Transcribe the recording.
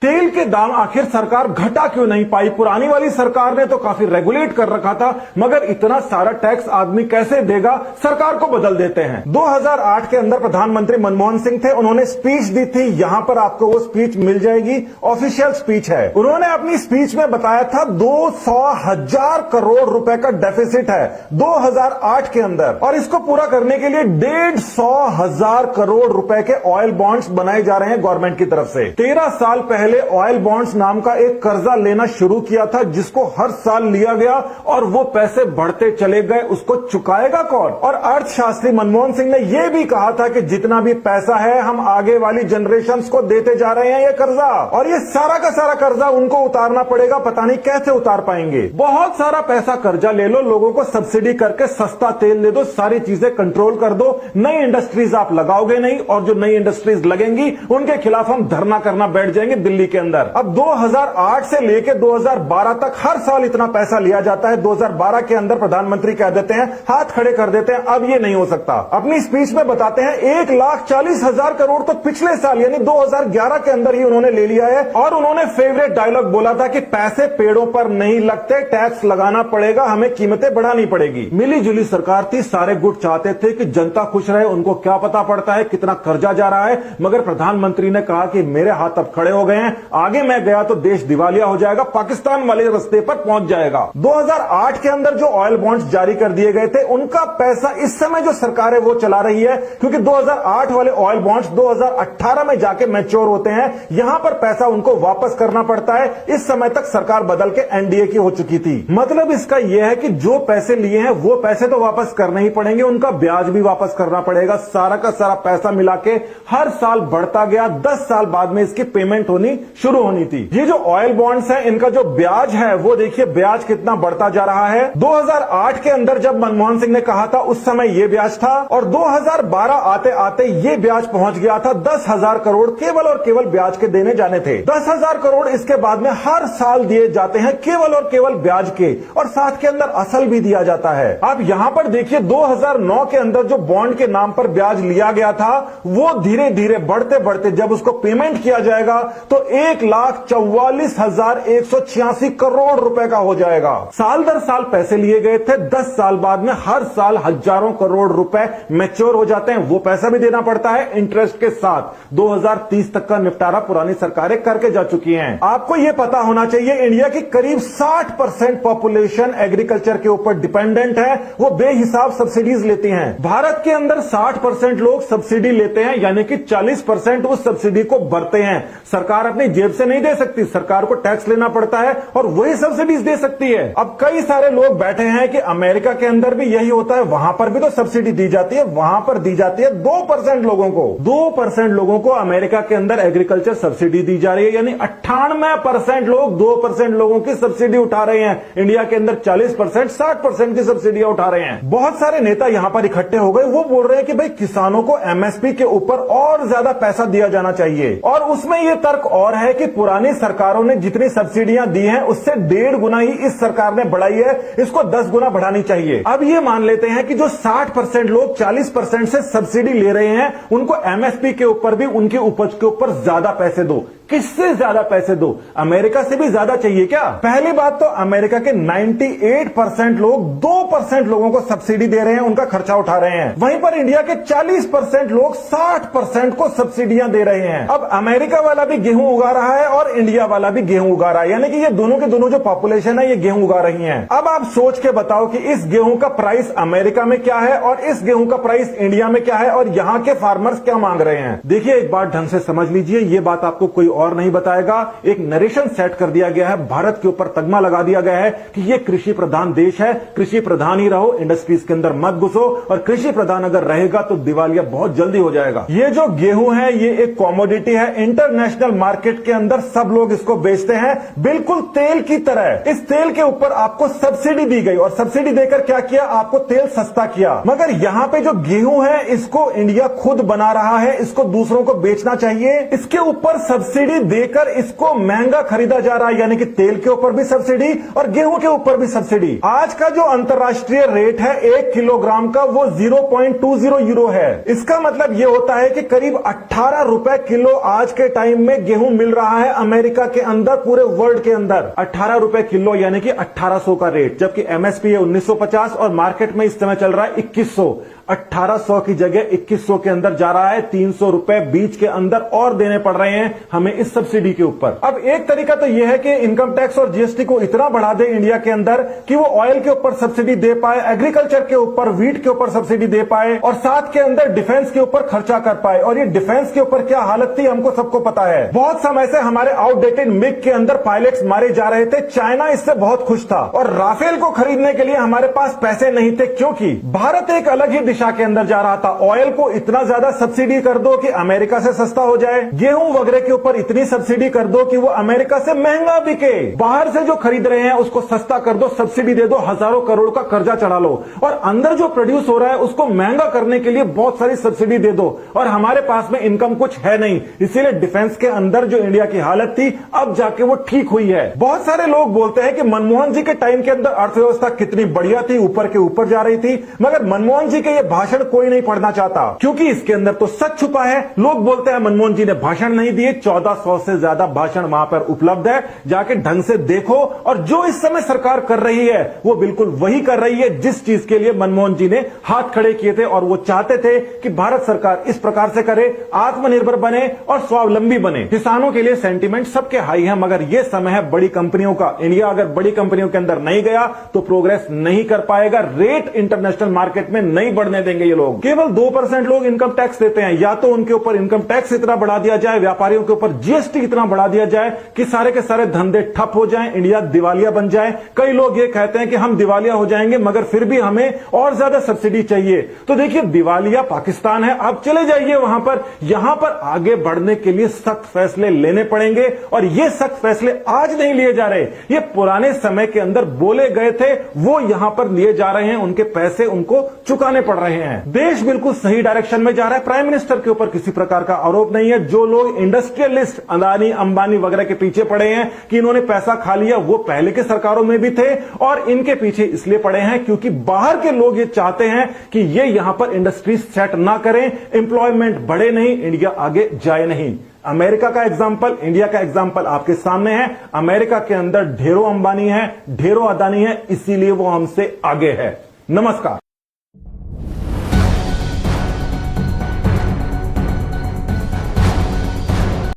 तेल के दाम आखिर सरकार घटा क्यों नहीं पाई? पुरानी वाली सरकार ने तो काफी रेगुलेट कर रखा था, मगर इतना सारा टैक्स आदमी कैसे देगा? सरकार को बदल देते हैं। 2008 के अंदर प्रधानमंत्री मनमोहन सिंह थे, उन्होंने स्पीच दी थी। यहां पर आपको वो स्पीच मिल जाएगी, ऑफिशियल स्पीच है। उन्होंने अपनी स्पीच में बताया था 200,000 करोड़ रुपए का डेफिसिट है 2008 के अंदर, और इसको पूरा करने के लिए 150,000 करोड़ रुपए के ऑयल बॉन्ड्स बनाए जा रहे हैं गवर्नमेंट की तरफ से। 13 साल पहले ऑयल बॉन्ड्स नाम का एक कर्जा लेना शुरू किया था, जिसको हर साल लिया गया और वो पैसे बढ़ते चले गए। उसको चुकाएगा कौन? और अर्थशास्त्री मनमोहन सिंह ने यह भी कहा था कि जितना भी पैसा है हम आगे वाली जनरेशंस को देते जा रहे हैं ये कर्जा, और ये सारा का सारा कर्जा उनको उतारना पड़ेगा। पता नहीं कैसे उतार पाएंगे। बहुत सारा पैसा कर्जा ले लो, लोगों को सब्सिडी करके सस्ता तेल दे दो, सारी चीजें कंट्रोल कर दो। नई इंडस्ट्रीज आप लगाओगे नहीं, और जो नई इंडस्ट्रीज लगेंगी उनके खिलाफ हम धरना करना बैठ जाएंगे दिल्ली के अंदर। अब 2008 से लेकर 2012 तक हर साल इतना पैसा लिया जाता है। 2012 के अंदर प्रधानमंत्री कह देते हैं, हाथ खड़े कर देते हैं, अब ये नहीं हो सकता। अपनी स्पीच में बताते हैं 1,40,000 करोड़ तो पिछले साल यानी 2011 के अंदर ही उन्होंने ले लिया है। और उन्होंने फेवरेट डायलॉग बोला था कि पैसे पेड़ों पर नहीं लगते, टैक्स लगाना पड़ेगा, हमें कीमतें बढ़ानी पड़ेगी। मिली जुली सरकार थी, सारे गुट चाहते थे कि जनता खुश रहे। उनको क्या पता पड़ता है कितना कर्जा जा रहा है, मगर प्रधानमंत्री ने कहा कि मेरे हाथ अब खड़े हो गए हैं, आगे मैं गया तो देश दिवालिया हो जाएगा, पाकिस्तान वाले रास्ते पर पहुंच जाएगा। 2008 के अंदर जो ऑयल बॉन्ड्स जारी कर दिए गए थे, उनका पैसा इस समय जो सरकार है वो चला रही है, क्योंकि 2008 वाले ऑयल बॉन्ड्स 2018 में जाके मैच्योर होते हैं। यहां पर पैसा उनको वापस करना पड़ता है। इस समय तक सरकार बदल के एनडीए की हो चुकी थी। मतलब इसका यह है कि जो पैसे लिए हैं वो पैसे तो वापस करने ही पड़ेंगे, उनका ब्याज भी वापस करना पड़ेगा। सारा का सारा पैसा मिला के हर साल बढ़ता गया। 10 साल बाद में इसकी पेमेंट होनी शुरू होनी थी। ये जो ऑयल बॉन्ड्स हैं, इनका जो ब्याज है वो देखिए ब्याज कितना बढ़ता जा रहा है। 2008 के अंदर जब मनमोहन सिंह ने कहा था उस समय ये ब्याज था, और 2012 आते आते ये ब्याज पहुंच गया था 10,000 करोड़। केवल और केवल ब्याज के देने जाने थे 10,000 करोड़। इसके बाद में हर साल दिए जाते हैं केवल और केवल ब्याज के, और साथ के अंदर असल भी दिया जाता है। आप यहां पर देखिए 2009 के अंदर जो बॉन्ड के नाम पर ब्याज लिया गया था, वो धीरे धीरे बढ़ते बढ़ते जब उसको पेमेंट किया जाएगा तो 1,44,186 करोड़ रुपए का हो जाएगा। साल दर साल पैसे लिए गए थे, 10 साल बाद में हर साल हजारों करोड़ रुपए मैच्योर हो जाते हैं। वो पैसा भी देना पड़ता है इंटरेस्ट के साथ। 2030 तक का निपटारा पुरानी सरकारें करके जा चुकी हैं। आपको यह पता होना चाहिए इंडिया की करीब 60% पॉपुलेशन एग्रीकल्चर के ऊपर डिपेंडेंट है, वो बेहिसाब सब्सिडीज लेती हैं। भारत के अंदर 60% लोग सब्सिडी लेते हैं, यानी कि 40% उस सब्सिडी को भरते हैं। सरकार अपनी जेब से नहीं दे सकती, सरकार को टैक्स लेना पड़ता है और वही सब्सिडीज दे सकती है। अब कई सारे लोग बैठे हैं कि अमेरिका के अंदर भी यही होता है, वहां पर भी तो सब्सिडी दी जाती है। वहां पर दी जाती है 2% लोगों को। 2% लोगों को अमेरिका के अंदर एग्रीकल्चर सब्सिडी दी जा रही है, यानी 98% लोग 2% लोगों की सब्सिडी उठा रहे हैं। इंडिया के अंदर 40% 60% की सब्सिडियां उठा रहे हैं। बहुत सारे नेता यहां पर इकट्ठे हो गए, वो बोल रहे हैं कि भाई किसानों को एमएसपी के ऊपर और ज्यादा पैसा दिया जाना चाहिए। और उसमें यह तर्क और है कि पुरानी सरकारों ने जितनी सब्सिडियां दी हैं उससे 1.5 गुना ही इस सरकार ने बढ़ाई है, इसको 10 गुना बढ़ानी चाहिए। अब ये मान लेते हैं कि जो 60% लोग 40% से सब्सिडी ले रहे हैं, उनको एमएसपी के ऊपर भी उनकी उपज के ऊपर ज्यादा पैसे दो। किससे ज्यादा पैसे दो? अमेरिका से भी ज्यादा चाहिए क्या? पहली बात तो अमेरिका के 98% लोग 2% लोगों को सब्सिडी दे रहे हैं, उनका खर्चा उठा रहे हैं। वहीं पर इंडिया के 40% लोग 60% को सब्सिडियां दे रहे हैं। अब अमेरिका वाला भी गेहूं उगा रहा है और इंडिया वाला भी गेहूं उगा रहा है, यानी कि ये दोनों के दोनों जो पॉपुलेशन है ये गेहूं उगा रही है। अब आप सोच के बताओ कि इस गेहूं का प्राइस अमेरिका में क्या है और इस गेहूं का प्राइस इंडिया में क्या है, और यहां के फार्मर्स क्या मांग रहे हैं। देखिए एक बात ढंग से समझ लीजिए, ये बात आपको कोई और नहीं बताएगा। एक नरेशन सेट कर दिया गया है, भारत के ऊपर तगमा लगा दिया गया है कि ये कृषि प्रधान देश है, कृषि प्रधान ही रहो, इंडस्ट्रीज के अंदर मत घुसो, और कृषि प्रधान अगर रहेगा तो दिवालिया बहुत जल्दी हो जाएगा। ये जो गेहूं है ये एक कॉमोडिटी है, इंटरनेशनल मार्केट के अंदर सब लोग इसको बेचते हैं बिल्कुल तेल की तरह। इस तेल के ऊपर आपको सब्सिडी दी गई, और सब्सिडी देकर क्या किया, आपको तेल सस्ता किया। मगर यहां पे जो गेहूं है इसको इंडिया खुद बना रहा है, इसको दूसरों को बेचना चाहिए, इसके ऊपर सब्सिडी सब्सिडी देकर इसको महंगा खरीदा जा रहा है, यानी कि तेल के ऊपर भी सब्सिडी और गेहूं के ऊपर भी सब्सिडी। आज का जो अंतरराष्ट्रीय रेट है 1 किलोग्राम का वो 0.20 यूरो है। इसका मतलब ये होता है कि करीब 18 रुपए किलो आज के टाइम में गेहूं मिल रहा है अमेरिका के अंदर, पूरे वर्ल्ड के अंदर 18 रुपए किलो, यानी कि 1800 का रेट, जबकि एमएसपी है 1950 और मार्केट में इस समय चल रहा है 2100। 1800 की जगह 2100 के अंदर जा रहा है। 300 रुपए बीच के अंदर और देने पड़ रहे हैं हमें इस सब्सिडी के ऊपर। अब एक तरीका तो यह है कि इनकम टैक्स और जीएसटी को इतना बढ़ा दे इंडिया के अंदर कि वो ऑयल के ऊपर सब्सिडी दे पाए, एग्रीकल्चर के ऊपर, व्हीट के ऊपर सब्सिडी दे पाए और साथ के अंदर डिफेंस के ऊपर खर्चा कर पाए। और ये डिफेंस के ऊपर क्या हालत थी हमको सबको पता है। बहुत समय से हमारे आउटडेटेड मिग के अंदर पायलट्स मारे जा रहे थे। चाइना इससे बहुत खुश था और राफेल को खरीदने के लिए हमारे पास पैसे नहीं थे, क्योंकि भारत एक अलग ही दिशा के अंदर जा रहा था। ऑयल को इतना ज्यादा सब्सिडी कर दो कि अमेरिका से सस्ता हो जाए, गेहूं वगैरह के ऊपर इतनी सब्सिडी कर दो कि वो अमेरिका से महंगा बिके, बाहर से जो खरीद रहे हैं उसको सस्ता कर दो, सब्सिडी दे दो, हजारों करोड़ का कर्जा चढ़ा लो और अंदर जो प्रोड्यूस हो रहा है उसको महंगा करने के लिए बहुत सारी सब्सिडी दे दो। और हमारे पास में इनकम कुछ है नहीं, इसीलिए डिफेंस के अंदर जो इंडिया की हालत थी अब जाके वो ठीक हुई है। बहुत सारे लोग बोलते हैं कि मनमोहन जी के टाइम के अंदर अर्थव्यवस्था कितनी बढ़िया थी, ऊपर के ऊपर जा रही थी, मगर मनमोहन जी के ये भाषण कोई नहीं पढ़ना चाहता, क्योंकि इसके अंदर तो सच छुपा है। लोग बोलते हैं मनमोहन जी ने भाषण नहीं दिए, 1400 से ज्यादा भाषण वहां पर उपलब्ध है, जाके ढंग से देखो। और जो इस समय सरकार कर रही है वो बिल्कुल वही कर रही है जिस चीज के लिए मनमोहन जी ने हाथ खड़े किए थे और वो चाहते थे कि भारत सरकार इस प्रकार से करे, आत्मनिर्भर बने और स्वावलंबी बने। किसानों के लिए सेंटीमेंट सबके हाई है, मगर यह समय है बड़ी कंपनियों का। इंडिया अगर बड़ी कंपनियों के अंदर नहीं गया तो प्रोग्रेस नहीं कर पाएगा। रेट इंटरनेशनल मार्केट में नहीं बढ़ने देंगे ये लोग। केवल 2% लोग इनकम टैक्स देते हैं, या तो उनके ऊपर इनकम टैक्स इतना बढ़ा दिया जाए, व्यापारियों के ऊपर जीएसटी इतना बढ़ा दिया जाए कि सारे के सारे धंधे ठप हो जाएं, इंडिया दिवालिया बन जाए। कई लोग ये कहते हैं कि हम दिवालिया हो जाएंगे मगर फिर भी हमें और ज्यादा सब्सिडी चाहिए। तो देखिए, दिवालिया पाकिस्तान है, आप चले जाइए वहां पर। यहां पर आगे बढ़ने के लिए सख्त फैसले लेने पड़ेंगे और ये सख्त फैसले आज नहीं लिए जा रहे, ये पुराने समय के अंदर बोले गए थे, वो यहां पर लिए जा रहे हैं। उनके पैसे उनको चुकाने पड़ रहे हैं। देश बिल्कुल सही डायरेक्शन में जा रहा है। प्राइम मिनिस्टर के ऊपर किसी प्रकार का आरोप नहीं है। जो लोग इंडस्ट्रियलिस्ट अदानी अंबानी वगैरह के पीछे पड़े हैं कि इन्होंने पैसा खा लिया, वो पहले के सरकारों में भी थे और इनके पीछे इसलिए पड़े हैं क्योंकि बाहर के लोग ये चाहते हैं कि ये यहां पर इंडस्ट्री सेट ना करें, एम्प्लॉयमेंट बढ़े नहीं, इंडिया आगे जाए नहीं। अमेरिका का एग्जाम्पल, इंडिया का एग्जाम्पल आपके सामने है। अमेरिका के अंदर ढेरों अंबानी है, ढेरों अदानी है, इसीलिए वो हमसे आगे है। नमस्कार।